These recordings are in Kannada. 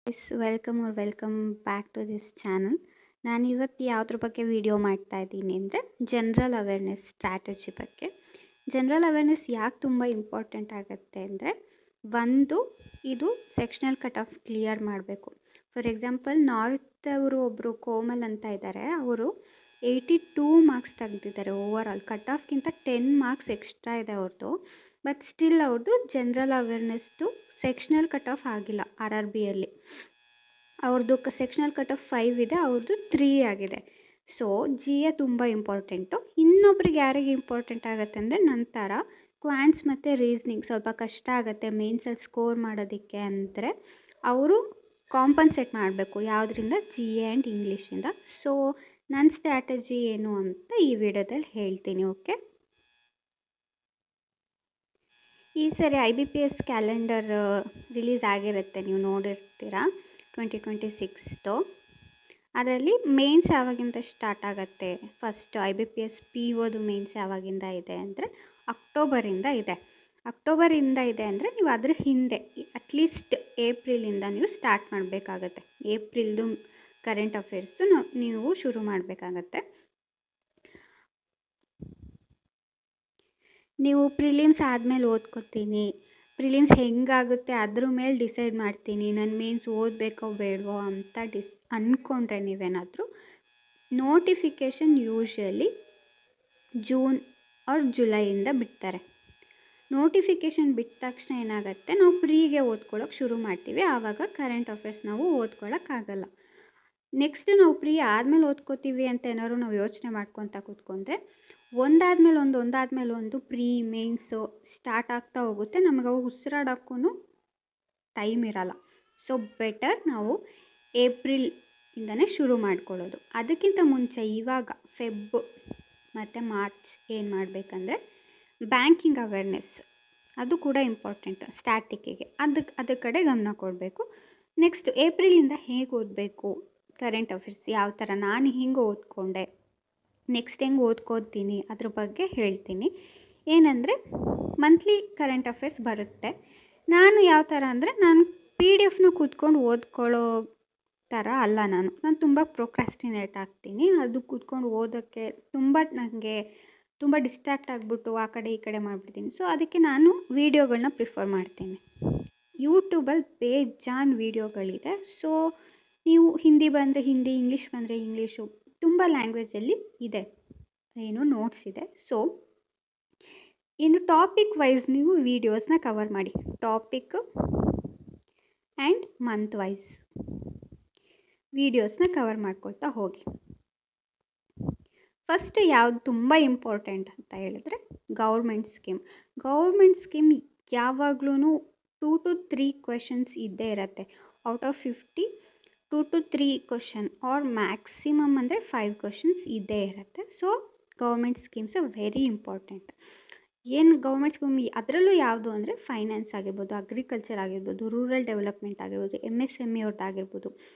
Welcome back to this channel. ನಾನು ಇವತ್ತು ಯಾವುದ್ರ ಬಗ್ಗೆ ವಿಡಿಯೋ ಮಾಡ್ತಾ ಇದ್ದೀನಿ ಅಂದರೆ ಜನರಲ್ ಅವೇರ್ನೆಸ್ ಸ್ಟ್ರಾಟಜಿ ಬಗ್ಗೆ. ಜನರಲ್ ಅವೇರ್ನೆಸ್ ಯಾಕೆ ತುಂಬ ಇಂಪಾರ್ಟೆಂಟ್ ಆಗುತ್ತೆ ಅಂದರೆ, ಒಂದು, ಇದು ಸೆಕ್ಷನಲ್ ಕಟ್ ಆಫ್ ಕ್ಲಿಯರ್ ಮಾಡಬೇಕು. ಫಾರ್ ಎಕ್ಸಾಂಪಲ್, ನಾರ್ತ್ ಅವರು ಒಬ್ಬರು ಕೋಮಲ್ ಅಂತ ಇದ್ದಾರೆ. ಅವರು 82 ಮಾರ್ಕ್ಸ್ ತೆಗೆದಿದ್ದಾರೆ ಓವರ್ ಆಲ್. ಕಟ್ ಆಫ್ಗಿಂತ 10 ಮಾರ್ಕ್ಸ್ ಎಕ್ಸ್ಟ್ರಾ ಇದೆ ಅವ್ರದ್ದು. ಬಟ್ ಸ್ಟಿಲ್ ಅವ್ರದ್ದು ಜನರಲ್ ಅವೇರ್ನೆಸ್ದು ಸೆಕ್ಷನಲ್ ಕಟ್ ಆಫ್ ಆಗಿಲ್ಲ RRBಯಲ್ಲಿ. ಅವ್ರದ್ದು ಸೆಕ್ಷನಲ್ ಕಟ್ ಆಫ್ 5 ಇದೆ, ಅವ್ರದ್ದು 3 ಆಗಿದೆ. ಸೊ GA ತುಂಬ ಇಂಪಾರ್ಟೆಂಟು. ಇನ್ನೊಬ್ರಿಗೆ ಯಾರಿಗೆ ಇಂಪಾರ್ಟೆಂಟ್ ಆಗುತ್ತೆ ಅಂದರೆ, ನಂತರ ಕ್ವಾನ್ಸ್ ಮತ್ತು ರೀಸ್ನಿಂಗ್ ಸ್ವಲ್ಪ ಕಷ್ಟ ಆಗುತ್ತೆ ಮೇನ್ಸಲ್ಲಿ ಸ್ಕೋರ್ ಮಾಡೋದಕ್ಕೆ ಅಂದರೆ ಅವರು ಕಾಂಪನ್ಸೇಟ್ ಮಾಡಬೇಕು. ಯಾವುದರಿಂದ? GA ಆ್ಯಂಡ್ ಇಂಗ್ಲೀಷಿಂದ. ಸೊ ನನ್ನ ಸ್ಟ್ರಾಟಜಿ ಏನು ಅಂತ ಈ ವಿಡಿಯೋದಲ್ಲಿ ಹೇಳ್ತೀನಿ. ಓಕೆ, ಈ ಸರಿ IBPS ಕ್ಯಾಲೆಂಡರ್ ರಿಲೀಸ್ ಆಗಿರುತ್ತೆ, ನೀವು ನೋಡಿರ್ತೀರ 2026. ಅದರಲ್ಲಿ ಮೇನ್ಸ್ ಯಾವಾಗಿಂದ ಸ್ಟಾರ್ಟ್ ಆಗುತ್ತೆ? ಫಸ್ಟ್ IBPS POದು ಮೇನ್ಸ್ ಯಾವಾಗಿಂದ ಇದೆ ಅಂದರೆ ಅಕ್ಟೋಬರಿಂದ ಇದೆ. ಅಕ್ಟೋಬರಿಂದ ಇದೆ ಅಂದರೆ ನೀವು ಅದ್ರ ಹಿಂದೆ ಅಟ್ಲೀಸ್ಟ್ ಏಪ್ರಿಲಿಂದ ನೀವು ಸ್ಟಾರ್ಟ್ ಮಾಡಬೇಕಾಗತ್ತೆ. ಏಪ್ರಿಲ್ದು ಕರೆಂಟ್ ಅಫೇರ್ಸು ನೀವು ಶುರು ಮಾಡಬೇಕಾಗತ್ತೆ. ನೀವು ಪ್ರಿಲಿಮ್ಸ್ ಆದಮೇಲೆ ಓದ್ಕೋತೀನಿ, ಪ್ರಿಲಿಮ್ಸ್ ಹೆಂಗಾಗುತ್ತೆ ಅದ್ರ ಮೇಲೆ ಡಿಸೈಡ್ ಮಾಡ್ತೀನಿ, ನಾನು ಮೇನ್ಸ್ ಓದಬೇಕೋ ಬೇಡವೋ ಅಂತ ಅಂದ್ಕೊಂಡ್ರೆ ನೀವೇನಾದರೂ, ನೋಟಿಫಿಕೇಷನ್ ಯೂಶ್ವಲಿ ಜೂನ್ ಆರ್ ಜುಲೈಯಿಂದ ಬಿಡ್ತಾರೆ. ನೋಟಿಫಿಕೇಷನ್ ಬಿಟ್ಟ ತಕ್ಷಣ ಏನಾಗುತ್ತೆ, ನಾವು ಪ್ರೀಗೆ ಓದ್ಕೊಳ್ಳೋಕೆ ಶುರು ಮಾಡ್ತೀವಿ. ಆವಾಗ ಕರೆಂಟ್ ಅಫೇರ್ಸ್ ನಾವು ಓದ್ಕೊಳ್ಳೋಕ್ಕಾಗಲ್ಲ. ನೆಕ್ಸ್ಟ್ ನಾವು ಪ್ರೀ ಆದಮೇಲೆ ಓದ್ಕೋತೀವಿ ಅಂತ ಏನಾದ್ರು ನಾವು ಯೋಚನೆ ಮಾಡ್ಕೊತ ಕೂತ್ಕೊಂಡ್ರೆ ಒಂದಾದ್ಮೇಲೆ ಒಂದು ಪ್ರೀ ಮೇನ್ಸು ಸ್ಟಾರ್ಟ್ ಆಗ್ತಾ ಹೋಗುತ್ತೆ. ನಮಗೆ ಅವು ಉಸಿರಾಡೋಕ್ಕೂ ಟೈಮ್ ಇರಲ್ಲ. ಸೊ ಬೆಟರ್ ನಾವು ಏಪ್ರಿಲಿಂದನೇ ಶುರು ಮಾಡ್ಕೊಳ್ಳೋದು. ಅದಕ್ಕಿಂತ ಮುಂಚೆ ಇವಾಗ ಫೆಬ್ ಮತ್ತು ಮಾರ್ಚ್ ಏನು ಮಾಡಬೇಕಂದ್ರೆ, ಬ್ಯಾಂಕಿಂಗ್ ಅವೇರ್ನೆಸ್ ಅದು ಕೂಡ ಇಂಪಾರ್ಟೆಂಟ್ ಸ್ಟ್ಯಾಟಿಕ್ಕಿಗೆ. ಅದ್ರ ಕಡೆ ಗಮನ ಕೊಡಬೇಕು. ನೆಕ್ಸ್ಟ್ ಏಪ್ರಿಲಿಂದ ಹೇಗೆ ಓದಬೇಕು, ಕರೆಂಟ್ ಅಫೇರ್ಸ್ ಯಾವ ಥರ ನಾನು ಹಿಂಗೆ ಓದ್ಕೊಂಡೆ, ನೆಕ್ಸ್ಟ್ ಹೆಂಗೆ ಓದ್ಕೋತೀನಿ ಅದ್ರ ಬಗ್ಗೆ ಹೇಳ್ತೀನಿ. ಏನಂದರೆ, ಮಂತ್ಲಿ ಕರೆಂಟ್ ಅಫೇರ್ಸ್ ಬರುತ್ತೆ. ನಾನು ಯಾವ ಥರ ಅಂದರೆ, ನಾನು PDF ಕೂತ್ಕೊಂಡು ಓದ್ಕೊಳ್ಳೋ ಥರ ಅಲ್ಲ. ನಾನು ತುಂಬ ಪ್ರೊಕ್ರಾಸ್ಟಿನೇಟ್ ಆಗ್ತೀನಿ. ಅದು ಕೂತ್ಕೊಂಡು ಓದೋಕ್ಕೆ ನನಗೆ ತುಂಬ ಡಿಸ್ಟ್ರ್ಯಾಕ್ಟ್ ಆಗಿಬಿಟ್ಟು ಆ ಕಡೆ ಈ ಕಡೆ ಮಾಡಿಬಿಡ್ತೀನಿ. ಸೊ ಅದಕ್ಕೆ ನಾನು ವೀಡಿಯೋಗಳನ್ನ ಪ್ರಿಫರ್ ಮಾಡ್ತೀನಿ. ಯೂಟ್ಯೂಬಲ್ಲಿ ಬೇಜಾನ್ ವೀಡಿಯೋಗಳಿದೆ. ಸೊ ನೀವು ಹಿಂದಿ ಬಂದರೆ ಹಿಂದಿ, ಇಂಗ್ಲೀಷ್ ಬಂದರೆ ಇಂಗ್ಲೀಷು, ತುಂಬ ಲ್ಯಾಂಗ್ವೇಜಲ್ಲಿ ಇದೆ, ಏನು ನೋಟ್ಸ್ ಇದೆ. ಸೊ ಇನ್ನು ಟಾಪಿಕ್ ವೈಸ್ ನೀವು ವೀಡಿಯೋಸ್ನ ಕವರ್ ಮಾಡಿ. ಟಾಪಿಕ್ ಆ್ಯಂಡ್ ಮಂತ್ ವೈಸ್ ವೀಡಿಯೋಸ್ನ ಕವರ್ ಮಾಡ್ಕೊಳ್ತಾ ಹೋಗಿ. ಫಸ್ಟ್ ಯಾವುದು ತುಂಬ ಇಂಪಾರ್ಟೆಂಟ್ ಅಂತ ಹೇಳಿದ್ರೆ, ಗೌರ್ಮೆಂಟ್ ಸ್ಕೀಮ್ ಯಾವಾಗ್ಲೂ 2 to 3 ಕ್ವೆಶನ್ಸ್ ಇದ್ದೇ ಇರುತ್ತೆ. Out of 50 2 to 3 question or maximum ಅಂದರೆ 5 ಕ್ವೆಶನ್ಸ್ ಇದ್ದೇ ಇರುತ್ತೆ. So government schemes very important. ಏನು ಗೌರ್ಮೆಂಟ್ ಸ್ಕೀಮ್ ಅದರಲ್ಲೂ ಯಾವುದು ಅಂದರೆ, ಫೈನಾನ್ಸ್ ಆಗಿರ್ಬೋದು, ಅಗ್ರಿಕಲ್ಚರ್ ಆಗಿರ್ಬೋದು, ರೂರಲ್ ಡೆವಲಪ್ಮೆಂಟ್ ಆಗಿರ್ಬೋದು, MSME ಅವ್ರದ್ದಾಗಿರ್ಬೋದು,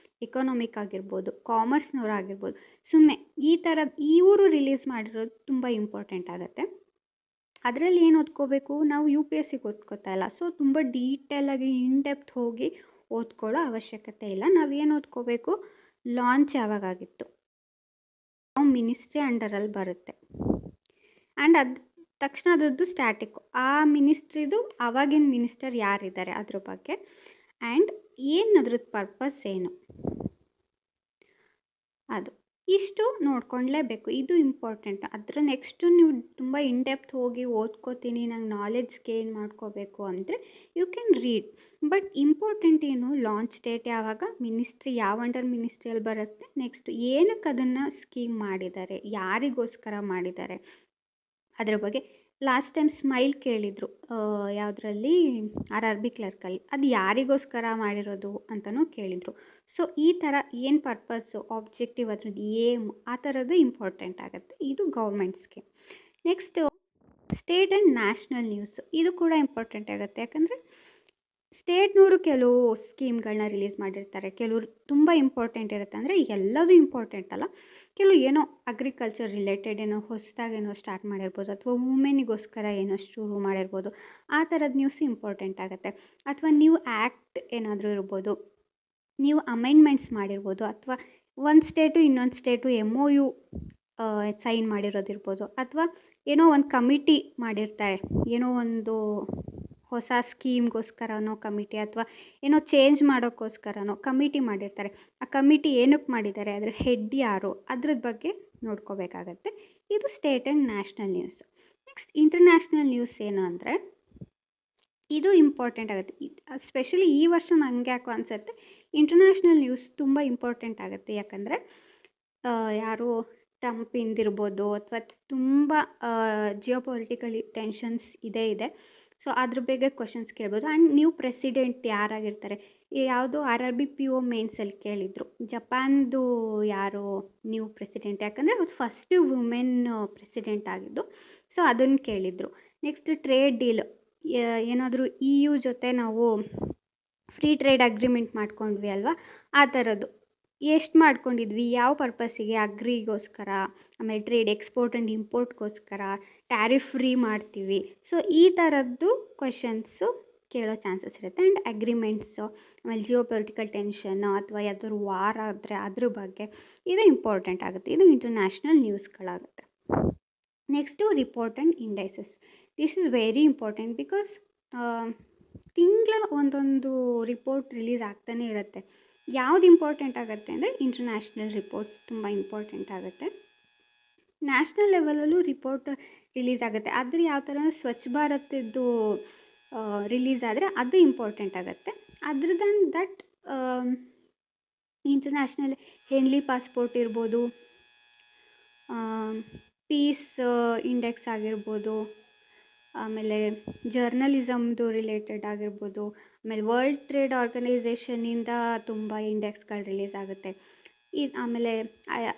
ಎಕನಾಮಿಕ್ ಆಗಿರ್ಬೋದು, ಕಾಮರ್ಸ್ನವ್ರು ಆಗಿರ್ಬೋದು, ಸುಮ್ಮನೆ ಈ ಥರದ್ದು ಇವರು ರಿಲೀಸ್ ಮಾಡಿರೋದು ತುಂಬ ಇಂಪಾರ್ಟೆಂಟ್ ಆಗುತ್ತೆ. ಅದರಲ್ಲಿ ಏನು ಓದ್ಕೋಬೇಕು, ನಾವು UPSCಗೆ ಓದ್ಕೋತಾ ಇಲ್ಲ. ಸೊ ತುಂಬ ಡೀಟೇಲಾಗಿ ಇನ್ಡೆಪ್ತ್ ಹೋಗಿ ಓದ್ಕೊಳ್ಳೋ ಅವಶ್ಯಕತೆ ಇಲ್ಲ. ನಾವೇನು ಓದ್ಕೋಬೇಕು, ಲಾಂಚ್ ಯಾವಾಗಾಗಿತ್ತು, ಯಾವ ಮಿನಿಸ್ಟ್ರಿ ಅಂಡರಲ್ಲಿ ಬರುತ್ತೆ, ಆ್ಯಂಡ್ ತಕ್ಷಣ ಅದರದ್ದು ಸ್ಟ್ಯಾಟಿಕ್, ಆ ಮಿನಿಸ್ಟ್ರಿದು ಆವಾಗಿನ ಮಿನಿಸ್ಟರ್ ಯಾರಿದ್ದಾರೆ ಅದ್ರ ಬಗ್ಗೆ, ಆ್ಯಂಡ್ ಏನು ಅದ್ರದ್ದು ಪರ್ಪಸ್ ಏನು, ಅದು ಇಷ್ಟು ನೋಡ್ಕೊಳ್ಳೇಬೇಕು. ಇದು ಇಂಪಾರ್ಟೆಂಟ್. ಅದರ ನೆಕ್ಸ್ಟು ನೀವು ತುಂಬ ಇನ್ಡೆಪ್ತ್ ಹೋಗಿ ಓದ್ಕೋತೀನಿ, ನಂಗೆ ನಾಲೆಡ್ಜ್ ಗೇನ್ ಮಾಡ್ಕೋಬೇಕು ಅಂದರೆ you can read. But important ಏನು, ಲಾಂಚ್ ಡೇಟ್ ಯಾವಾಗ, ಮಿನಿಸ್ಟ್ರಿ ಯಾವ ಅಂಡರ್ ಮಿನಿಸ್ಟ್ರಿಯಲ್ಲಿ ಬರುತ್ತೆ, ನೆಕ್ಸ್ಟ್ ಏನಕ್ಕೆ ಅದನ್ನು ಸ್ಕೀಮ್ ಮಾಡಿದ್ದಾರೆ, ಯಾರಿಗೋಸ್ಕರ ಮಾಡಿದ್ದಾರೆ ಅದ್ರ ಬಗ್ಗೆ. ಲಾಸ್ಟ್ ಟೈಮ್ ಸ್ಮೈಲ್ ಕೇಳಿದರು ಯಾವುದರಲ್ಲಿ, RRB ಕ್ಲರ್ಕಲ್ಲಿ, ಅದು ಯಾರಿಗೋಸ್ಕರ ಮಾಡಿರೋದು ಅಂತಲೂ ಕೇಳಿದರು. ಸೊ ಈ ಥರ ಏನು ಪರ್ಪಸ್ಸು, ಆಬ್ಜೆಕ್ಟಿವ್, ಅದ್ರದ್ದು ಏಮ್, ಆ ಥರದ್ದು ಇಂಪಾರ್ಟೆಂಟ್ ಆಗುತ್ತೆ. ಇದು government scheme. Next state and national news, ಇದು ಕೂಡ ಇಂಪಾರ್ಟೆಂಟ್ ಆಗುತ್ತೆ. ಯಾಕಂದರೆ ಸ್ಟೇಟ್ನವರು ಕೆಲವು ಸ್ಕೀಮ್ಗಳನ್ನ ರಿಲೀಸ್ ಮಾಡಿರ್ತಾರೆ. ಕೆಲವರು ತುಂಬ ಇಂಪಾರ್ಟೆಂಟ್ ಇರುತ್ತೆ, ಅಂದರೆ ಎಲ್ಲದೂ ಇಂಪಾರ್ಟೆಂಟ್ ಅಲ್ಲ. ಕೆಲವು ಏನೋ ಅಗ್ರಿಕಲ್ಚರ್ ರಿಲೇಟೆಡ್ ಏನೋ ಹೊಸದಾಗೇನೋ ಸ್ಟಾರ್ಟ್ ಮಾಡಿರ್ಬೋದು, ಅಥವಾ ವುಮೆನಿಗೋಸ್ಕರ ಏನೋ ಶುರು ಮಾಡಿರ್ಬೋದು. ಆ ಥರದ್ದು ನ್ಯೂಸ್ ಇಂಪಾರ್ಟೆಂಟ್ ಆಗುತ್ತೆ. ಅಥವಾ ನ್ಯೂ ಆ್ಯಕ್ಟ್ ಏನಾದರೂ ಇರ್ಬೋದು, ನೀವು ಅಮೆಂಡ್ಮೆಂಟ್ಸ್ ಮಾಡಿರ್ಬೋದು, ಅಥವಾ ಒಂದು ಸ್ಟೇಟು ಇನ್ನೊಂದು ಸ್ಟೇಟು MOU ಸೈನ್ ಮಾಡಿರೋದಿರ್ಬೋದು, ಅಥವಾ ಏನೋ ಒಂದು ಕಮಿಟಿ ಮಾಡಿರ್ತಾರೆ, ಏನೋ ಒಂದು ಹೊಸ ಸ್ಕೀಮ್ಗೋಸ್ಕರನೋ ಕಮಿಟಿ, ಅಥವಾ ಏನೋ ಚೇಂಜ್ ಮಾಡೋಕ್ಕೋಸ್ಕರನೋ ಕಮಿಟಿ ಮಾಡಿರ್ತಾರೆ. ಆ ಕಮಿಟಿ ಏನಕ್ಕೆ ಮಾಡಿದ್ದಾರೆ, ಅದ್ರ ಹೆಡ್ ಯಾರು, ಅದ್ರದ್ದು ಬಗ್ಗೆ ನೋಡ್ಕೋಬೇಕಾಗತ್ತೆ. ಇದು state and national news. Next international news ಏನು ಅಂದರೆ, ಇದು ಇಂಪಾರ್ಟೆಂಟ್ ಆಗುತ್ತೆ. ಸ್ಪೆಷಲಿ ಈ ವರ್ಷ ನನಗೆ ಯಾಕೋ ಅನಿಸುತ್ತೆ ಇಂಟರ್ನ್ಯಾಷನಲ್ ನ್ಯೂಸ್ ತುಂಬ ಇಂಪಾರ್ಟೆಂಟ್ ಆಗುತ್ತೆ. ಯಾಕಂದರೆ ಯಾರು ಟ್ರಂಪಿಂದಿರ್ಬೋದು, ಅಥವಾ ತುಂಬ ಜಿಯೋಪೊಲಿಟಿಕಲ್ ಟೆನ್ಷನ್ಸ್ ಇದೆ. ಸೊ ಅದ್ರ ಬಗ್ಗೆ ಕ್ವಶನ್ಸ್ ಕೇಳ್ಬೋದು. ಆ್ಯಂಡ್ ನ್ಯೂ ಪ್ರೆಸಿಡೆಂಟ್ ಯಾರಾಗಿರ್ತಾರೆ, ಯಾವುದೋ RRB PO ಮೇನ್ಸಲ್ಲಿ ಕೇಳಿದರು, ಜಪಾನ್ದು ಯಾರು ನ್ಯೂ ಪ್ರೆಸಿಡೆಂಟ್, ಯಾಕಂದರೆ ಅದು ಫಸ್ಟ್ ವುಮೆನ್ ಪ್ರೆಸಿಡೆಂಟ್ ಆಗಿದ್ದು. ಸೊ ಅದನ್ನು ಕೇಳಿದರು. ನೆಕ್ಸ್ಟ್ ಟ್ರೇಡ್ ಡೀಲ್, ಏನಾದರೂ EU ಜೊತೆ ನಾವು ಫ್ರೀ ಟ್ರೇಡ್ ಅಗ್ರಿಮೆಂಟ್ ಮಾಡ್ಕೊಂಡ್ವಿ ಅಲ್ವಾ, ಆ ಥರದ್ದು ಎಷ್ಟು ಮಾಡ್ಕೊಂಡಿದ್ವಿ, ಯಾವ ಪರ್ಪಸ್ಸಿಗೆ, ಅಗ್ರಿಗೋಸ್ಕರ, ಆಮೇಲೆ ಟ್ರೇಡ್ ಎಕ್ಸ್ಪೋರ್ಟ್ ಆ್ಯಂಡ್ ಇಂಪೋರ್ಟ್ಗೋಸ್ಕರ, ಟ್ಯಾರಿಫ್ ಫ್ರೀ ಮಾಡ್ತೀವಿ. ಸೊ ಈ ಥರದ್ದು ಕ್ವೆಶನ್ಸು ಕೇಳೋ ಚಾನ್ಸಸ್ ಇರುತ್ತೆ. ಆ್ಯಂಡ್ ಅಗ್ರಿಮೆಂಟ್ಸು, ಆಮೇಲೆ ಜಿಯೋಪೊಲಿಟಿಕಲ್ ಟೆನ್ಷನ್ನು, ಅಥವಾ ಯಾವ್ದಾದ್ರು ವಾರ ಆದರೆ ಅದ್ರ ಬಗ್ಗೆ, ಇದು ಇಂಪಾರ್ಟೆಂಟ್ ಆಗುತ್ತೆ. ಇದು ಇಂಟರ್ನ್ಯಾಷನಲ್ ನ್ಯೂಸ್ಗಳಾಗುತ್ತೆ. Next report and indices. This is very important because ತಿಂಗಳ ಒಂದೊಂದು ರಿಪೋರ್ಟ್ ರಿಲೀಸ್ ಆಗ್ತಾನೆ ಇರುತ್ತೆ. ಯಾವ್ದು ಇಂಪಾರ್ಟೆಂಟ್ ಆಗುತ್ತೆ ಅಂದರೆ ಇಂಟರ್ನ್ಯಾಷನಲ್ ರಿಪೋರ್ಟ್ಸ್ ತುಂಬ ಇಂಪಾರ್ಟೆಂಟ್ ಆಗುತ್ತೆ. ನ್ಯಾಷನಲ್ ಲೆವೆಲಲ್ಲೂ ರಿಪೋರ್ಟ್ ರಿಲೀಸ್ ಆಗುತ್ತೆ. ಆದರೆ ಯಾವ ಥರ ಸ್ವಚ್ಛ ಭಾರತದ್ದು ರಿಲೀಸ್ ಆದರೆ ಅದು ಇಂಪಾರ್ಟೆಂಟ್ ಆಗುತ್ತೆ. Other than that international Henley passport ಇರ್ಬೋದು, ಪೀಸ್ ಇಂಡೆಕ್ಸ್ ಆಗಿರ್ಬೋದು, ಆಮೇಲೆ ಜರ್ನಲಿಸಮ್ದು ರಿಲೇಟೆಡ್ ಆಗಿರ್ಬೋದು, ಆಮೇಲೆ ವರ್ಲ್ಡ್ ಟ್ರೇಡ್ ಆರ್ಗನೈಸೇಷನಿಂದ ತುಂಬ ಇಂಡೆಕ್ಸ್ಗಳು ರಿಲೀಸ್ ಆಗುತ್ತೆ. ಆಮೇಲೆ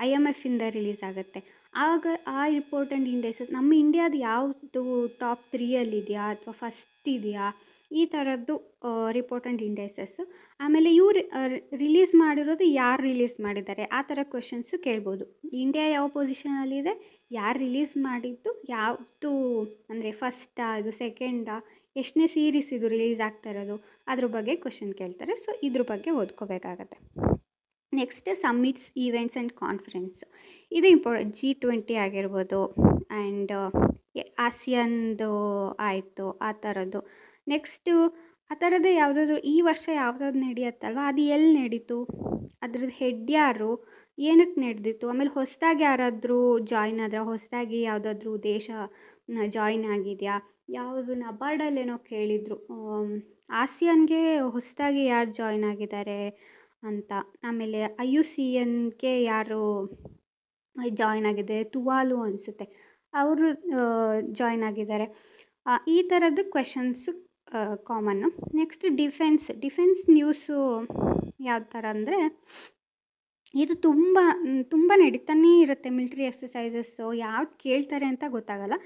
IMF ಇಂದ ರಿಲೀಸ್ ಆಗುತ್ತೆ. ಆಗ ಆ ರಿಪೋರ್ಟ್ ಆ್ಯಂಡ್ ಇಂಡೆಕ್ಸಸ್ ನಮ್ಮ ಇಂಡಿಯಾದ ಯಾವುದು ಟಾಪ್ 3ಯಲ್ಲಿದೆಯಾ ಅಥವಾ ಫಸ್ಟ್ ಇದೆಯಾ, ಈ ಥರದ್ದು ರಿಪೋರ್ಟ್ ಆ್ಯಂಡ್ ಇಂಡೆಕ್ಸಸ್ಸು. ಆಮೇಲೆ ಇವ್ರು ರಿಲೀಸ್ ಮಾಡಿರೋದು ಯಾರು ರಿಲೀಸ್ ಮಾಡಿದ್ದಾರೆ, ಆ ಥರ ಕ್ವೆಶನ್ಸು ಕೇಳ್ಬೋದು. ಇಂಡಿಯಾ ಯಾವ ಪೊಸಿಷನಲ್ಲಿದೆ, ಯಾರು ರಿಲೀಸ್ ಮಾಡಿದ್ದು, ಯಾವುದು ಅಂದರೆ ಫಸ್ಟಾ, ಇದು ಸೆಕೆಂಡಾ, ಎಷ್ಟನೇ ಸೀರೀಸ್ ಇದು ರಿಲೀಸ್ ಆಗ್ತಾ ಇರೋದು, ಅದ್ರ ಬಗ್ಗೆ ಕ್ವೆಶನ್ ಕೇಳ್ತಾರೆ. ಸೊ ಇದ್ರ ಬಗ್ಗೆ ಓದ್ಕೋಬೇಕಾಗತ್ತೆ. Next summits, events and conference. ಇದು ಇಂಪಾರ್ಟೆಂಟ್. G20 ಆಗಿರ್ಬೋದು, ಆ್ಯಂಡ್ ಆಸಿಯಾನ್ದು ಆಯಿತು, ಆ ಥರದ್ದು. ನೆಕ್ಸ್ಟು ಆ ಥರದ್ದೇ ಯಾವುದಾದ್ರು ಈ ವರ್ಷ ಯಾವುದಾದ್ರು ನಡೆಯುತ್ತಲ್ವ, ಅದು ಎಲ್ಲಿ ನಡೀತು, ಅದ್ರದ್ದು ಹೆಡ್ ಯಾರು, ಏನಕ್ಕೆ ನಡೆದಿತ್ತು, ಆಮೇಲೆ ಹೊಸದಾಗಿ ಯಾರಾದರೂ ಜಾಯ್ನ್ ಆದರೆ, ಹೊಸದಾಗಿ ಯಾವುದಾದ್ರೂ ದೇಶ ಜಾಯ್ನ್ ಆಗಿದೆಯಾ, ಯಾವುದು ನಬಾರ್ಡಲ್ಲೇನೋ ಕೇಳಿದರು, ಆಸಿಯಾನ್ಗೆ ಹೊಸದಾಗಿ ಯಾರು ಜಾಯ್ನ್ ಆಗಿದ್ದಾರೆ ಅಂತ. ಆಮೇಲೆ IUCNಗೆ ಯಾರು ಜಾಯ್ನ್ ಆಗಿದೆ, ತುವಾಲು ಅನಿಸುತ್ತೆ, ಅವರು ಜಾಯ್ನ್ ಆಗಿದ್ದಾರೆ. ಈ ಥರದ್ದು ಕ್ವೆಶನ್ಸು ಕಾಮನ್ನು. ನೆಕ್ಸ್ಟ್ ಡಿಫೆನ್ಸ್ ನ್ಯೂಸು ಯಾವ ಥರ ಅಂದರೆ, ಇದು ತುಂಬ ನಡೀತಾನೇ ಇರುತ್ತೆ. ಮಿಲ್ಟ್ರಿ ಎಕ್ಸಸೈಸಸ್ಸು ಯಾವ್ದು ಕೇಳ್ತಾರೆ ಅಂತ ಗೊತ್ತಾಗಲ್ಲ.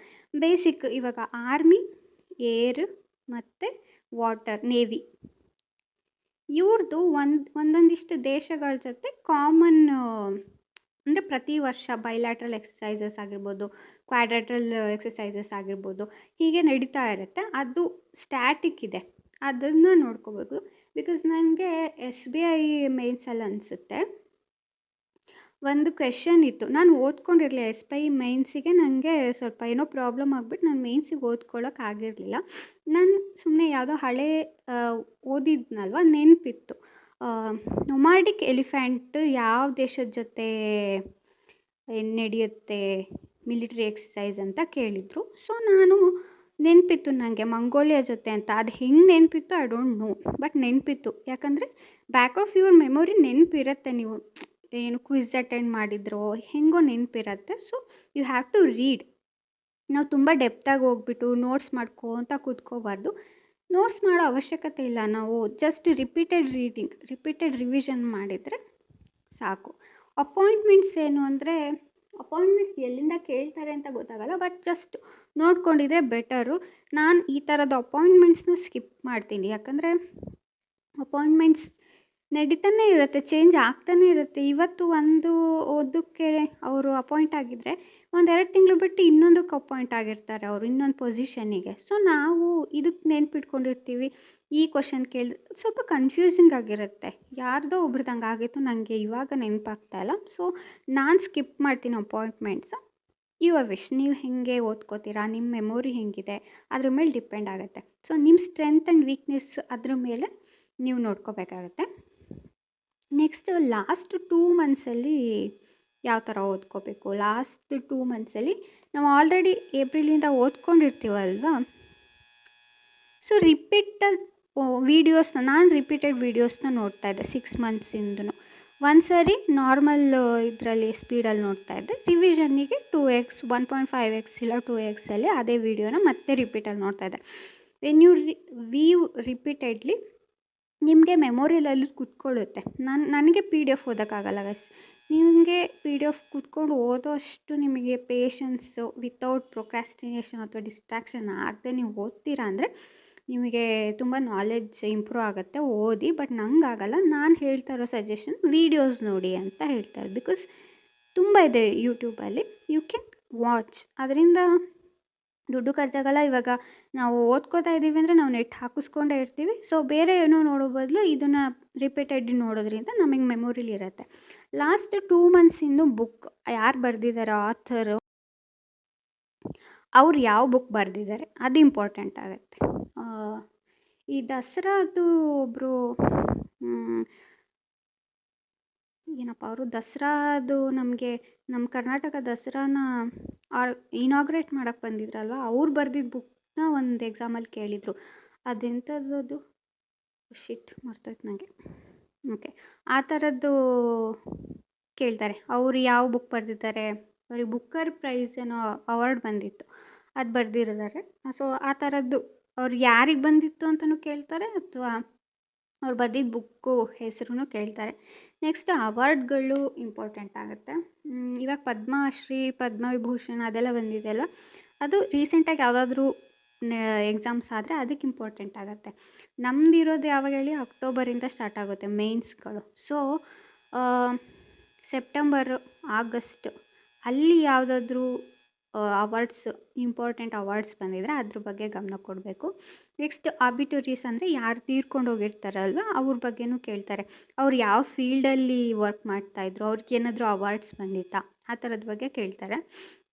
ಬೇಸಿಕ್ ಇವಾಗ ಆರ್ಮಿ, ಏರ್ ಮತ್ತು ವಾಟರ್, ನೇವಿ, ಇವ್ರದ್ದು ಒಂದೊಂದಿಷ್ಟು ದೇಶಗಳ ಜೊತೆ ಕಾಮನ್, ಅಂದರೆ ಪ್ರತಿ ವರ್ಷ ಬೈಲ್ಯಾಟ್ರಲ್ ಎಕ್ಸಸೈಸಸ್ ಆಗಿರ್ಬೋದು, ಕ್ವಾಡ್ರಾಟ್ರಲ್ ಎಕ್ಸಸೈಸಸ್ ಆಗಿರ್ಬೋದು, ಹೀಗೆ ನಡೀತಾ ಇರುತ್ತೆ. ಅದು ಸ್ಟ್ಯಾಟಿಕ್ ಇದೆ, ಅದನ್ನು ನೋಡ್ಕೋಬೇಕು. ಬಿಕಾಸ್ ನನಗೆ SBI ಮೇನ್ಸಲ್ಲಿ ಅನಿಸುತ್ತೆ ಒಂದು ಕ್ವೆಶನ್ ಇತ್ತು, ನಾನು ಓದ್ಕೊಂಡಿರಲಿಲ್ಲ. SBI ಮೇನ್ಸಿಗೆ ನನಗೆ ಸ್ವಲ್ಪ ಏನೋ ಪ್ರಾಬ್ಲಮ್ ಆಗಿಬಿಟ್ಟು ನಾನು ಮೇನ್ಸಿಗೆ ಓದ್ಕೊಳ್ಳೋಕ್ಕಾಗಿರಲಿಲ್ಲ. ನಾನು ಸುಮ್ಮನೆ ಯಾವುದೋ ಹಳೆ ಓದಿದ್ನಲ್ವ, ನೆನಪಿತ್ತು. ನೊಮಾಡಿಕ್ ಎಲಿಫೆಂಟ್ ಯಾವ ದೇಶದ ಜೊತೆ ನಡೆಯುತ್ತೆ ಮಿಲಿಟ್ರಿ ಎಕ್ಸಸೈಸ್ ಅಂತ ಕೇಳಿದರು. ಸೊ ನಾನು ನೆನಪಿತ್ತು ನನಗೆ ಮಂಗೋಲಿಯಾ ಜೊತೆ ಅಂತ. ಅದು ಹೆಂಗೆ ನೆನಪಿತ್ತು ಐ ಡೋಂಟ್ ನೋ, ಬಟ್ ನೆನಪಿತ್ತು. ಯಾಕಂದರೆ ಬ್ಯಾಕ್ ಆಫ್ ಯುವರ್ ಮೆಮೊರಿ ನೆನಪಿರುತ್ತೆ, ನೀವು ಏನು ಕ್ವಿಝ್ ಅಟೆಂಡ್ ಮಾಡಿದ್ರೋ ಹೆಂಗೋ ನೆನಪಿರುತ್ತೆ. So you have to read. ನಾವು ತುಂಬ ಡೆಪ್ತಾಗಿ ಹೋಗ್ಬಿಟ್ಟು ನೋಟ್ಸ್ ಮಾಡ್ಕೊತ ಕೂತ್ಕೋಬಾರ್ದು. ನೋಟ್ಸ್ ಮಾಡೋ ಅವಶ್ಯಕತೆ ಇಲ್ಲ. ನಾವು ಜಸ್ಟ್ ರಿಪೀಟೆಡ್ ರಿವಿಷನ್ ಮಾಡಿದರೆ ಸಾಕು. ಅಪಾಯಿಂಟ್ಮೆಂಟ್ಸ್ ಏನು ಅಂದರೆ, ಅಪಾಯಿಂಟ್ಮೆಂಟ್ಸ್ ಎಲ್ಲಿಂದ ಕೇಳ್ತಾರೆ ಅಂತ ಗೊತ್ತಾಗಲ್ಲ, ಬಟ್ ಜಸ್ಟ್ ನೋಡ್ಕೊಂಡಿದ್ರೆ ಬೆಟರು. ನಾನು ಈ ಥರದ ಅಪಾಯಿಂಟ್ಮೆಂಟ್ಸ್ನ ಸ್ಕಿಪ್ ಮಾಡ್ತೀನಿ. ಯಾಕಂದರೆ ಅಪಾಯಿಂಟ್ಮೆಂಟ್ಸ್ ನಡೀತಾನೆ ಇರುತ್ತೆ, ಚೇಂಜ್ ಆಗ್ತಾನೆ ಇರುತ್ತೆ. ಇವತ್ತು ಓದಕ್ಕೆ ಅವರು ಅಪಾಯಿಂಟ್ ಆಗಿದ್ದರೆ 1-2 ತಿಂಗಳು ಬಿಟ್ಟು ಇನ್ನೊಂದಕ್ಕೆ ಅಪಾಯಿಂಟ್ ಆಗಿರ್ತಾರೆ ಅವರು, ಇನ್ನೊಂದು ಪೊಸಿಷನ್ನಿಗೆ. ಸೊ ನಾವು ಇದಕ್ಕೆ ನೆನ್ಪಿಟ್ಕೊಂಡಿರ್ತೀವಿ, ಈ ಕ್ವಶನ್ ಕೇಳಿದ್ರೆ ಸ್ವಲ್ಪ ಕನ್ಫ್ಯೂಸಿಂಗ್ ಆಗಿರುತ್ತೆ. ಯಾರ್ದೋ ಒಬ್ರದ್ದು ಹಂಗಾಗಿತ್ತು, ನನಗೆ ಇವಾಗ ನೆನಪಾಗ್ತಾ ಇಲ್ಲ. ಸೊ ನಾನು ಸ್ಕಿಪ್ ಮಾಡ್ತೀನಿ ಅಪಾಯಿಂಟ್ಮೆಂಟ್ಸು. Your wish. ನೀವು ಹೇಗೆ ಓದ್ಕೋತೀರಾ, ನಿಮ್ಮ ಮೆಮೊರಿ ಹೇಗಿದೆ ಅದ್ರ ಮೇಲೆ ಡಿಪೆಂಡ್ ಆಗುತ್ತೆ. ಸೊ ನಿಮ್ಮ ಸ್ಟ್ರೆಂತ್ ಆ್ಯಂಡ್ ವೀಕ್ನೆಸ್ ಅದ್ರ ಮೇಲೆ ನೀವು ನೋಡ್ಕೋಬೇಕಾಗತ್ತೆ. ನೆಕ್ಸ್ಟ್ ಲಾಸ್ಟ್ 2 ಮಂತ್ಸಲ್ಲಿ ಯಾವ ಥರ ಓದ್ಕೋಬೇಕು. ಲಾಸ್ಟ್ 2 ಮಂತ್ಸಲ್ಲಿ ನಾವು ಆಲ್ರೆಡಿ ಏಪ್ರಿಲಿಂದ ಓದ್ಕೊಂಡಿರ್ತೀವಲ್ವಾ. ಸೊ ರಿಪೀಟೆಡ್ ವೀಡಿಯೋಸ್ನ ನಾನು ರಿಪೀಟೆಡ್ ವೀಡಿಯೋಸ್ನ ನೋಡ್ತಾ ಇದ್ದೆ 6 ಮಂತ್ಸಿಂದೂ. ಒಂದು ಸರಿ ನಾರ್ಮಲ್ ಇದರಲ್ಲಿ ಸ್ಪೀಡಲ್ಲಿ ನೋಡ್ತಾ ಇದ್ದೆ. ರಿವಿಷನ್ನಿಗೆ 2x 1.5x ಇಲ್ಲ 2x ಅಲ್ಲಿ ಅದೇ ವೀಡಿಯೋನ ಮತ್ತೆ ರಿಪೀಟಲ್ಲಿ ನೋಡ್ತಾ ಇದ್ದೆ. ವೆನ್ ಯು ವೀವ್ ರಿಪೀಟೆಡ್ಲಿ ನಿಮಗೆ ಮೆಮೊರಿಯಲ್ಲಿ ಕೂತ್ಕೊಳ್ಳುತ್ತೆ. ನನಗೆ ಪಿ ಡಿ ಎಫ್ ಓದೋಕ್ಕಾಗಲ್ಲ ಗೈಸ್. ನಿಮಗೆ ಪಿ ಡಿ ಎಫ್ ಕೂತ್ಕೊಂಡು ಓದೋ ಅಷ್ಟು ನಿಮಗೆ ಪೇಷನ್ಸು ವಿತೌಟ್ ಪ್ರೊಕ್ರಾಸ್ಟಿನೇಷನ್ ಅಥವಾ ಡಿಸ್ಟ್ರಾಕ್ಷನ್ ಆಗದೆ ನೀವು ಓದ್ತೀರಾ ಅಂದರೆ ನಿಮಗೆ ತುಂಬ ನಾಲೆಡ್ಜ್ ಇಂಪ್ರೂವ್ ಆಗುತ್ತೆ. ಓದಿ. ಬಟ್ ನಂಗಾಗಲ್ಲ. ನಾನು ಹೇಳ್ತಾ ಇರೋ ಸಜೆಷನ್ ವೀಡಿಯೋಸ್ ನೋಡಿ ಅಂತ ಹೇಳ್ತಾರೆ. ಬಿಕಾಸ್ ತುಂಬ ಇದೆ ಯೂಟ್ಯೂಬಲ್ಲಿ, ಯು ಕ್ಯಾನ್ ವಾಚ್. ಅದರಿಂದ ದುಡ್ಡು ಖರ್ಚಾಗಲ್ಲ. ಇವಾಗ ನಾವು ಓದ್ಕೋತಾ ಇದ್ದೀವಿ ಅಂದರೆ ನಾವು ನೆಟ್ ಹಾಕಿಸ್ಕೊಂಡೇ ಇರ್ತೀವಿ. ಸೊ ಬೇರೆ ಏನೋ ನೋಡೋ ಬದಲು ಇದನ್ನು ರಿಪೀಟೆಡ್ ನೋಡೋದ್ರಿಂದ ನಮಗೆ ಮೆಮೊರಿಲಿ ಇರುತ್ತೆ. ಲಾಸ್ಟ್ 2 ಮಂತ್ಸಿಂದು ಬುಕ್ ಯಾರು ಬರೆದಿದ್ದಾರೆ, ಆಥರು, ಅವ್ರು ಯಾವ ಬುಕ್ ಬರೆದಿದ್ದಾರೆ ಅದು ಇಂಪಾರ್ಟೆಂಟ್ ಆಗುತ್ತೆ. ಈ ದಸರಾದು ಒಬ್ಬರು ಏನಪ್ಪ ಅವರು ದಸರಾದು ನಮಗೆ ನಮ್ಮ ಕರ್ನಾಟಕ ದಸರಾನ ಇನಾಗ್ರೇಟ್ ಮಾಡೋಕ್ಕೆ ಬಂದಿದ್ರಲ್ವ, ಅವ್ರು ಬರೆದಿದ್ದ ಬುಕ್ನ ಒಂದು ಎಕ್ಸಾಮಲ್ಲಿ ಕೇಳಿದರು. ಅದೆಂಥದ್ದು ಶಿಟ್ ಮರ್ತೋಯ್ತು ನನಗೆ. ಓಕೆ, ಆ ಥರದ್ದು ಕೇಳ್ತಾರೆ. ಅವರು ಯಾವ ಬುಕ್ ಬರೆದಿದ್ದಾರೆ, ಅವ್ರಿಗೆ ಬುಕ್ಕರ್ ಪ್ರೈಸ್ ಏನೋ ಅವಾರ್ಡ್ ಬಂದಿತ್ತು, ಅದು ಬರೆದಿದ್ದಾರೆ. ಸೊ ಆ ಥರದ್ದು ಅವ್ರು ಯಾರಿಗೆ ಬಂದಿತ್ತು ಅಂತಲೂ ಕೇಳ್ತಾರೆ, ಅಥವಾ ಅವ್ರು ಬರೆದಿದ್ದ ಬುಕ್ಕು ಹೆಸರು ಕೇಳ್ತಾರೆ. ನೆಕ್ಸ್ಟ್ ಅವಾರ್ಡ್ಗಳು ಇಂಪಾರ್ಟೆಂಟ್ ಆಗುತ್ತೆ. ಇವಾಗ ಪದ್ಮಶ್ರೀ, ಪದ್ಮವಿಭೂಷಣ ಅದೆಲ್ಲ ಬಂದಿದೆ ಅಲ್ವ, ಅದು ರೀಸೆಂಟಾಗಿ ಯಾವುದಾದ್ರೂ ಎಕ್ಸಾಮ್ಸ್ ಆದರೆ ಅದಕ್ಕೆ ಇಂಪಾರ್ಟೆಂಟ್ ಆಗುತ್ತೆ. ನಮ್ಮದಿರೋದು ಯಾವಾಗ ಹೇಳಿ, ಅಕ್ಟೋಬರಿಂದ ಸ್ಟಾರ್ಟ್ ಆಗುತ್ತೆ ಮೇನ್ಸ್ಗಳು. ಸೊ ಸೆಪ್ಟೆಂಬರ್, ಆಗಸ್ಟ್ ಅಲ್ಲಿ ಯಾವುದಾದ್ರೂ ಅವಾರ್ಡ್ಸ್, ಇಂಪಾರ್ಟೆಂಟ್ ಅವಾರ್ಡ್ಸ್ ಬಂದಿದ್ದರೆ ಅದ್ರ ಬಗ್ಗೆ ಗಮನ ಕೊಡಬೇಕು. ನೆಕ್ಸ್ಟ್ ಆಬಿಟುರೀಸ್ ಅಂದರೆ ಯಾರು ತೀರ್ಕೊಂಡು ಹೋಗಿರ್ತಾರಲ್ವ ಅವ್ರ ಬಗ್ಗೆನೂ ಕೇಳ್ತಾರೆ. ಅವ್ರು ಯಾವ ಫೀಲ್ಡಲ್ಲಿ ವರ್ಕ್ ಮಾಡ್ತಾಯಿದ್ರು, ಅವ್ರಿಗೇನಾದರೂ ಅವಾರ್ಡ್ಸ್ ಬಂದಿತ್ತಾ, ಆ ಥರದ ಬಗ್ಗೆ ಕೇಳ್ತಾರೆ.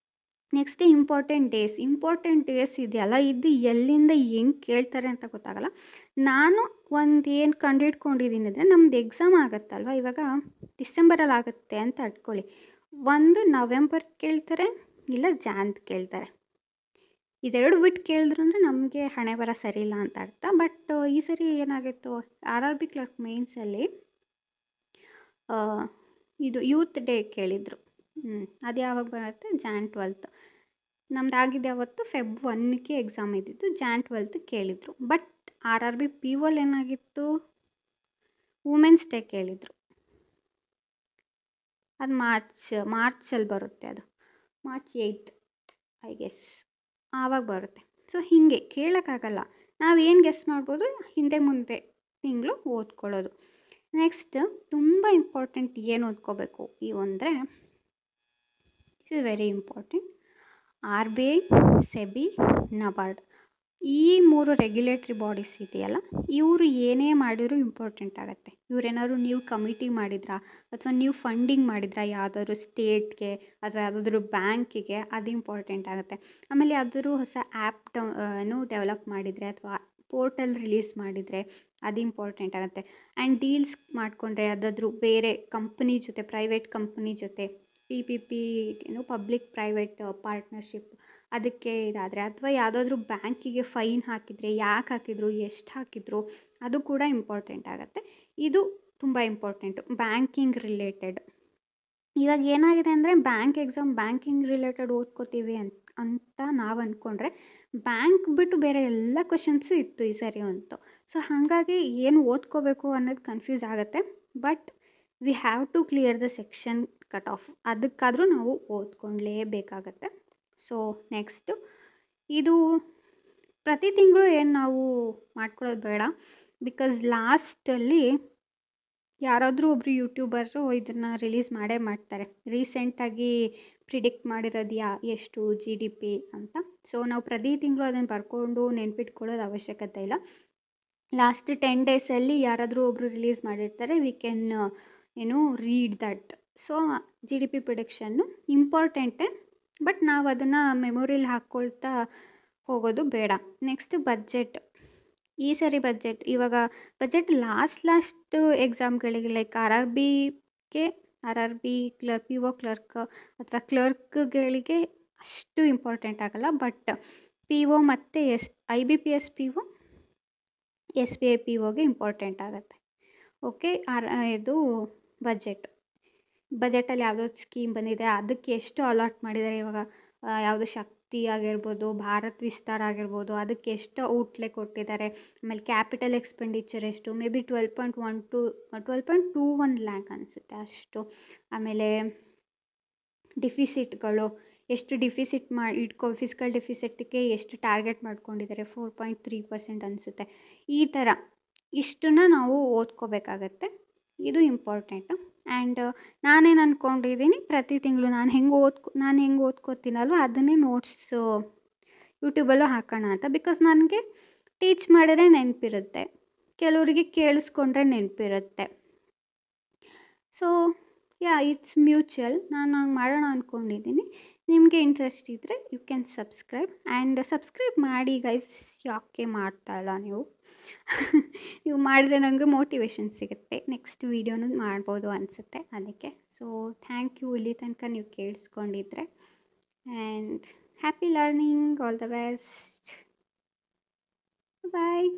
ನೆಕ್ಸ್ಟ್ ಇಂಪಾರ್ಟೆಂಟ್ ಡೇಸ್ ಇದೆಯಲ್ಲ, ಇದು ಎಲ್ಲಿಂದ ಹೆಂಗೆ ಕೇಳ್ತಾರೆ ಅಂತ ಗೊತ್ತಾಗಲ್ಲ. ನಾನು ಒಂದು ಏನು ಕಂಡುಹಿಡ್ಕೊಂಡಿದ್ದೀನಿ ಅಂದರೆ, ನಮ್ದು ಎಕ್ಸಾಮ್ ಆಗುತ್ತಲ್ವ ಇವಾಗ ಡಿಸೆಂಬರಲ್ಲಿ ಆಗುತ್ತೆ ಅಂತ ಇಟ್ಕೊಳ್ಳಿ. ಒಂದು ನವೆಂಬರ್ ಕೇಳ್ತಾರೆ, ಇಲ್ಲ ಜಾನ್ದು ಕೇಳ್ತಾರೆ. ಇದೆರಡು ಬಿಟ್ಟು ಕೇಳಿದ್ರು ಅಂದರೆ ನಮಗೆ ಹಣೆ ಬರ ಸರಿ ಇಲ್ಲ ಅಂತ ಅರ್ಥ. ಬಟ್ ಈ ಸರಿ ಏನಾಗಿತ್ತು, RRB ಕ್ಲರ್ಕ್ ಮೇನ್ಸಲ್ಲಿ ಇದು ಯೂತ್ ಡೇ ಕೇಳಿದರು. ಅದು ಯಾವಾಗ ಬರುತ್ತೆ, Jan 12. ನಮ್ದು ಆಗಿದೆ ಅವತ್ತು Feb 1ಕ್ಕೆ ಎಕ್ಸಾಮ್ ಇದ್ದಿತ್ತು, Jan 12 ಕೇಳಿದರು. ಬಟ್ RRB PO ಏನಾಗಿತ್ತು, ವುಮೆನ್ಸ್ ಡೇ ಕೇಳಿದರು. ಅದು ಮಾರ್ಚಲ್ಲಿ ಬರುತ್ತೆ, ಅದು March 8 ಐ ಗೆಸ್ ಆವಾಗ ಬರುತ್ತೆ. ಸೊ ಹೀಗೆ ಕೇಳೋಕ್ಕಾಗಲ್ಲ, ನಾವೇನು ಗೆಸ್ ಮಾಡ್ಬೋದು, ಹಿಂದೆ ಮುಂದೆ ತಿಂಗಳು ಓದ್ಕೊಳ್ಳೋದು. ನೆಕ್ಸ್ಟ್ ತುಂಬ ಇಂಪಾರ್ಟೆಂಟ್ ಏನು ಓದ್ಕೋಬೇಕು ಇವು ಅಂದರೆ, this is very important. RBI, SEBI, NABARD ಈ 3 ರೆಗ್ಯುಲೇಟ್ರಿ ಬಾಡೀಸ್ ಇದೆಯಲ್ಲ, ಇವರು ಏನೇ ಮಾಡಿದರೂ ಇಂಪಾರ್ಟೆಂಟ್ ಆಗುತ್ತೆ. ಇವರೇನಾದ್ರು ನೀವು ಕಮಿಟಿ ಮಾಡಿದ್ರಾ, ಅಥವಾ ನೀವು ಫಂಡಿಂಗ್ ಮಾಡಿದ್ರಾ ಯಾವುದಾದ್ರು ಸ್ಟೇಟ್ಗೆ ಅಥವಾ ಯಾವುದಾದ್ರೂ ಬ್ಯಾಂಕಿಗೆ, ಅದು ಇಂಪಾರ್ಟೆಂಟ್ ಆಗುತ್ತೆ. ಆಮೇಲೆ ಯಾವುದಾದ್ರೂ ಹೊಸ ಆ್ಯಪ್ ಡೆವಲಪ್ ಮಾಡಿದರೆ ಅಥವಾ ಪೋರ್ಟಲ್ ರಿಲೀಸ್ ಮಾಡಿದರೆ ಅದು ಇಂಪಾರ್ಟೆಂಟ್ ಆಗುತ್ತೆ. ಆ್ಯಂಡ್ ಡೀಲ್ಸ್ ಮಾಡಿಕೊಂಡ್ರೆ ಯಾವುದಾದ್ರೂ ಬೇರೆ ಕಂಪ್ನಿ ಜೊತೆ, ಪ್ರೈವೇಟ್ ಕಂಪ್ನಿ ಜೊತೆ PPP ಪಬ್ಲಿಕ್ ಪ್ರೈವೇಟ್ ಪಾರ್ಟ್ನರ್ಶಿಪ್ ಅದಕ್ಕೆ ಇದಾದರೆ, ಅಥವಾ ಯಾವುದಾದ್ರೂ ಬ್ಯಾಂಕಿಗೆ ಫೈನ್ ಹಾಕಿದರೆ ಯಾಕೆ ಹಾಕಿದ್ರು, ಎಷ್ಟು ಹಾಕಿದ್ರು, ಅದು ಕೂಡ ಇಂಪಾರ್ಟೆಂಟ್ ಆಗುತ್ತೆ. ಇದು ತುಂಬ ಇಂಪಾರ್ಟೆಂಟು ಬ್ಯಾಂಕಿಂಗ್ ರಿಲೇಟೆಡ್. ಇವಾಗ ಏನಾಗಿದೆ ಅಂದರೆ, ಬ್ಯಾಂಕ್ ಎಕ್ಸಾಮ್ ಬ್ಯಾಂಕಿಂಗ್ ರಿಲೇಟೆಡ್ ಓದ್ಕೋತೀವಿ ಅಂತ ನಾವು ಅಂದ್ಕೊಂಡ್ರೆ, ಬ್ಯಾಂಕ್ ಬಿಟ್ಟು ಬೇರೆ ಎಲ್ಲ ಕ್ವಶನ್ಸು ಇತ್ತು ಈ ಸರಿ ಅಂತೂ. ಸೊ ಹಾಗಾಗಿ ಏನು ಓದ್ಕೋಬೇಕು ಅನ್ನೋದು ಕನ್ಫ್ಯೂಸ್ ಆಗುತ್ತೆ. But we have to clear the section cut off, ಅದಕ್ಕಾದರೂ ನಾವು ಓದ್ಕೊಳ್ಳೇಬೇಕಾಗತ್ತೆ. ಸೊ ನೆಕ್ಸ್ಟು ಇದು ಪ್ರತಿ ತಿಂಗಳು ಏನು ನಾವು ಮಾಡ್ಕೊಳ್ಳೋದು ಬೇಡ. ಬಿಕಾಸ್ ಲಾಸ್ಟಲ್ಲಿ ಯಾರಾದರೂ ಒಬ್ಬರು ಯೂಟ್ಯೂಬರು ಇದನ್ನು ರಿಲೀಸ್ ಮಾಡೇ ಮಾಡ್ತಾರೆ, ರೀಸೆಂಟಾಗಿ ಪ್ರಿಡಿಕ್ಟ್ ಮಾಡಿರೋದು ಎಷ್ಟು GDP ಅಂತ. ಸೊ ನಾವು ಪ್ರತಿ ತಿಂಗಳು ಅದನ್ನು ಬರ್ಕೊಂಡು ನೆನ್ಪಿಟ್ಕೊಳ್ಳೋದು ಅವಶ್ಯಕತೆ ಇಲ್ಲ. ಲಾಸ್ಟ್ 10 ಡೇಸಲ್ಲಿ ಯಾರಾದರೂ ಒಬ್ಬರು ರಿಲೀಸ್ ಮಾಡಿರ್ತಾರೆ, we can read that. So G D P prediction ಇಂಪಾರ್ಟೆಂಟೇ, ಬಟ್ ನಾವು ಅದನ್ನು ಮೆಮೊರಿಲಿ ಹಾಕ್ಕೊಳ್ತಾ ಹೋಗೋದು ಬೇಡ. Next budget. ಈ ಸರಿ ಬಜೆಟ್ ಇವಾಗ ಬಜೆಟ್ ಲಾಸ್ಟ್ ಎಕ್ಸಾಮ್ಗಳಿಗೆ like R R B clerk, P O clerk ಅಥವಾ ಕ್ಲರ್ಕ್ಗಳಿಗೆ ಅಷ್ಟು ಇಂಪಾರ್ಟೆಂಟ್ ಆಗಲ್ಲ. ಬಟ್ ಪಿ ಒ ಮತ್ತು I B P S P O, S B I P ಒಗೆ ಇಂಪಾರ್ಟೆಂಟ್ ಆಗುತ್ತೆ. ಓಕೆ, ಇದು ಬಜೆಟಲ್ಲಿ ಯಾವುದಾದ್ರು ಸ್ಕೀಮ್ ಬಂದಿದೆ, ಅದಕ್ಕೆ ಎಷ್ಟು ಅಲಾಟ್ ಮಾಡಿದ್ದಾರೆ ಇವಾಗ, ಯಾವುದು ಶಕ್ತಿ ಆಗಿರ್ಬೋದು, ಭಾರತ್ ವಿಸ್ತಾರ ಆಗಿರ್ಬೋದು, ಅದಕ್ಕೆ ಎಷ್ಟು ಔಟ್ಲೆ ಕೊಟ್ಟಿದ್ದಾರೆ. ಆಮೇಲೆ ಕ್ಯಾಪಿಟಲ್ ಎಕ್ಸ್ಪೆಂಡಿಚರ್ ಎಷ್ಟು, ಮೇ ಬಿ 12.21 ಲ್ಯಾಕ್ ಅನಿಸುತ್ತೆ ಅಷ್ಟು. ಆಮೇಲೆ ಡಿಫಿಸಿಟ್ಗಳು ಎಷ್ಟು ಡಿಫಿಸಿಟ್ ಫಿಸಿಕಲ್ ಡಿಫಿಸಿಟ್ಗೆ ಎಷ್ಟು ಟಾರ್ಗೆಟ್ ಮಾಡ್ಕೊಂಡಿದ್ದಾರೆ, 4.3% ಅನಿಸುತ್ತೆ. ಈ ಥರ ಇಷ್ಟನ್ನ ನಾವು ಓದ್ಕೋಬೇಕಾಗತ್ತೆ. ಇದು ಇಂಪಾರ್ಟೆಂಟು. ಆ್ಯಂಡ್ ನಾನೇನು ಅಂದ್ಕೊಂಡಿದ್ದೀನಿ, ಪ್ರತಿ ತಿಂಗಳು ನಾನು ಹೆಂಗೆ ಓದ್ಕೋತೀನಲ್ವ ಅದನ್ನೇ ನೋಟ್ಸು ಯೂಟ್ಯೂಬಲ್ಲೂ ಹಾಕೋಣ ಅಂತ. ಬಿಕಾಸ್ ನನಗೆ ಟೀಚ್ ಮಾಡಿದ್ರೆ ನೆನಪಿರುತ್ತೆ, ಕೆಲವರಿಗೆ ಕೇಳಿಸ್ಕೊಂಡ್ರೆ ನೆನಪಿರುತ್ತೆ. So it's mutual. ನಾನು ಹಂಗೆ ಮಾಡೋಣ ಅಂದ್ಕೊಂಡಿದ್ದೀನಿ. ನಿಮಗೆ ಇಂಟ್ರೆಸ್ಟ್ ಇದ್ದರೆ you can subscribe. And subscribe ಮಾಡಿ ಗೈಸ್. ಯಾಕೆ ಮಾಡ್ತಾಯಿಲ್ಲ ನೀವು? ನೀವು ಮಾಡಿದ್ರೆ ನನಗೆ ಮೋಟಿವೇಶನ್ ಸಿಗುತ್ತೆ, ನೆಕ್ಸ್ಟ್ ವೀಡಿಯೋನೂ ಮಾಡ್ಬೋದು ಅನಿಸುತ್ತೆ ಅದಕ್ಕೆ. ಸೊ ಥ್ಯಾಂಕ್ ಯು ಇಲ್ಲಿ ತನಕ ನೀವು ಕೇಳಿಸ್ಕೊಂಡಿದ್ರೆ. And happy learning, all the best, bye.